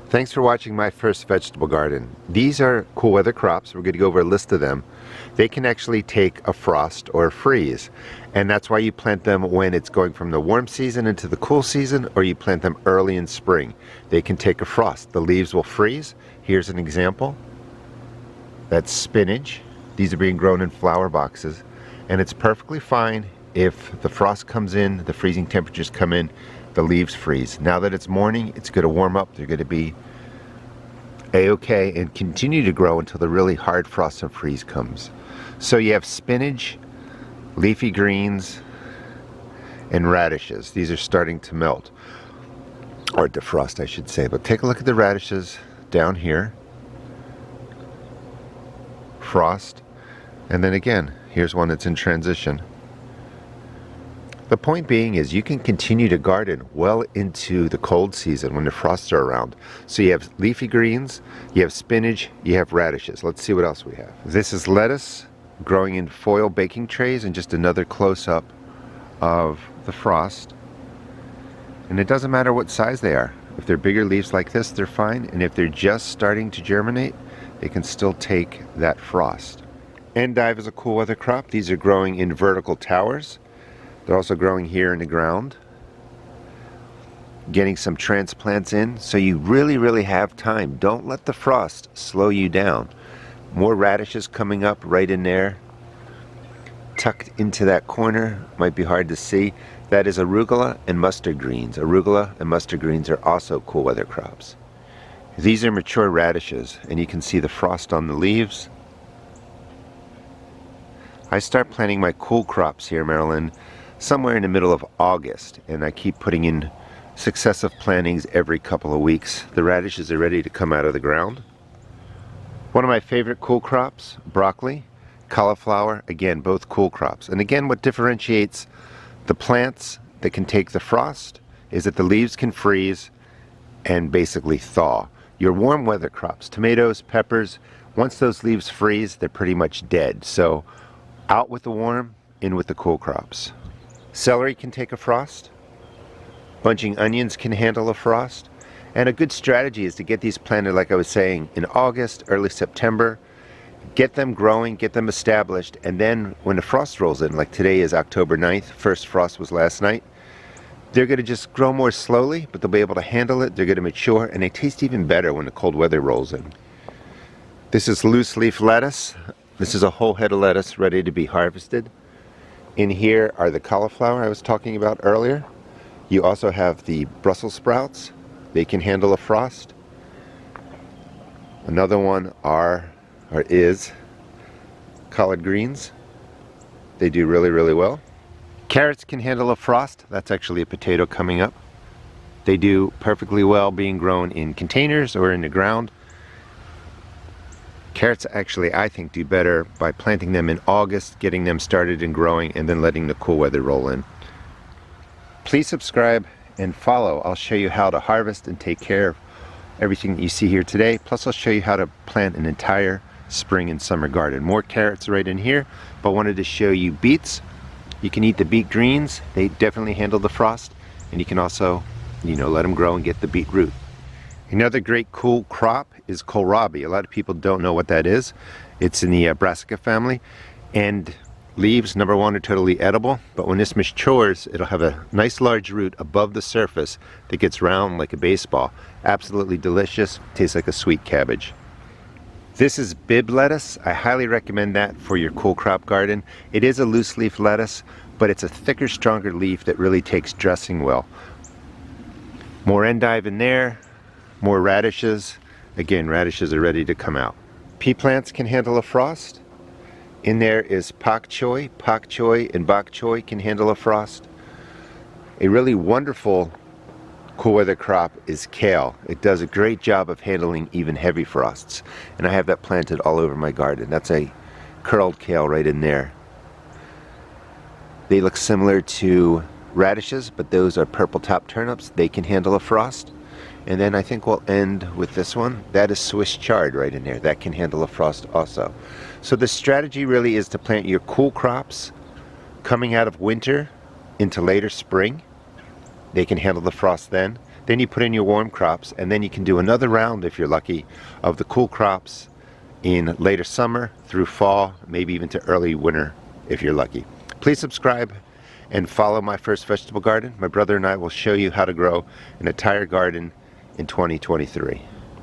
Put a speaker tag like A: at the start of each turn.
A: Thanks for watching my first vegetable garden. These are cool weather crops. We're going to go over a list of them. They can actually take a frost or a freeze, and that's why you plant them when it's going from the warm season into the cool season, or you plant them early in spring. They can take a frost. The leaves will freeze. Here's an example. That's spinach. These are being grown in flower boxes, and it's perfectly fine if the frost comes in, the freezing temperatures come in, the leaves freeze. Now that it's morning, it's going to warm up. They're going to be a-okay and continue to grow until the really hard frost and freeze comes. So you have spinach, leafy greens, and radishes. These are starting to melt, or defrost I should say. But take a look at the radishes down here. Frost, and then again, here's one that's in transition. The point being is you can continue to garden well into the cold season when the frosts are around. So you have leafy greens, you have spinach, you have radishes. Let's see what else we have. This is lettuce growing in foil baking trays, and just another close-up of the frost. And it doesn't matter what size they are. If they're bigger leaves like this, they're fine. And if they're just starting to germinate, they can still take that frost. Endive is a cool weather crop. These are growing in vertical towers. They're also growing here in the ground, getting some transplants in, so you really have time. Don't let the frost slow you down. More radishes coming up right in there, tucked into that corner. Might be hard to see. That is arugula and mustard greens. Arugula and mustard greens are also cool weather crops. These are mature radishes, and you can see the frost on the leaves. I start planting my cool crops here, Maryland, somewhere in the middle of August, and I keep putting in successive plantings every couple of weeks. The radishes are ready to come out of the ground. One of my favorite cool crops, broccoli, cauliflower, again, both cool crops. And again, what differentiates the plants that can take the frost is that the leaves can freeze and basically thaw. Your warm weather crops, tomatoes, peppers, once those leaves freeze, they're pretty much dead. So out with the warm, in with the cool crops. Celery can take a frost. Bunching onions can handle a frost. And a good strategy is to get these planted, like I was saying, in August, early September. Get them growing, get them established, and then when the frost rolls in, like today is October 9th, first frost was last night, they're going to just grow more slowly, but they'll be able to handle it. They're going to mature, and they taste even better when the cold weather rolls in. This is loose leaf lettuce. This is a whole head of lettuce ready to be harvested. In here are the cauliflower I was talking about earlier. You also have the Brussels sprouts. They can handle a frost. Another one is collard greens. They do really well. Carrots can handle a frost. That's actually a potato coming up. They do perfectly well being grown in containers or in the ground. Carrots actually, I think, do better by planting them in August, getting them started and growing, and then letting the cool weather roll in. Please subscribe and follow. I'll show you how to harvest and take care of everything that you see here today. Plus, I'll show you how to plant an entire spring and summer garden. More carrots right in here, but wanted to show you beets. You can eat the beet greens. They definitely handle the frost, and you can also, let them grow and get the beet root. Another great cool crop is Kohlrabi. A lot of people don't know what that is. It's in the brassica family, and leaves, number one, are totally edible, but when this matures, it'll have a nice large root above the surface that gets round like a baseball. Absolutely delicious. Tastes like a sweet cabbage. This is Bibb lettuce. I highly recommend that for your cool crop garden. It is a loose leaf lettuce, but it's a thicker, stronger leaf that really takes dressing well. More endive in there. More radishes. Again, radishes are ready to come out. Pea plants can handle a frost. In there is pak choy. Pak choy and bok choy can handle a frost. A really wonderful cool weather crop is kale. It does a great job of handling even heavy frosts. And I have that planted all over my garden. That's a curled kale right in there. They look similar to radishes, but those are purple top turnips. They can handle a frost. And then I think we'll end with this one. That is Swiss chard right in there. That can handle a frost also. So the strategy really is to plant your cool crops coming out of winter into later spring. They can handle the frost then. Then you put in your warm crops, and then you can do another round, if you're lucky, of the cool crops in later summer through fall, maybe even to early winter, if you're lucky. Please subscribe and follow my first vegetable garden. My brother and I will show you how to grow an entire garden in 2023.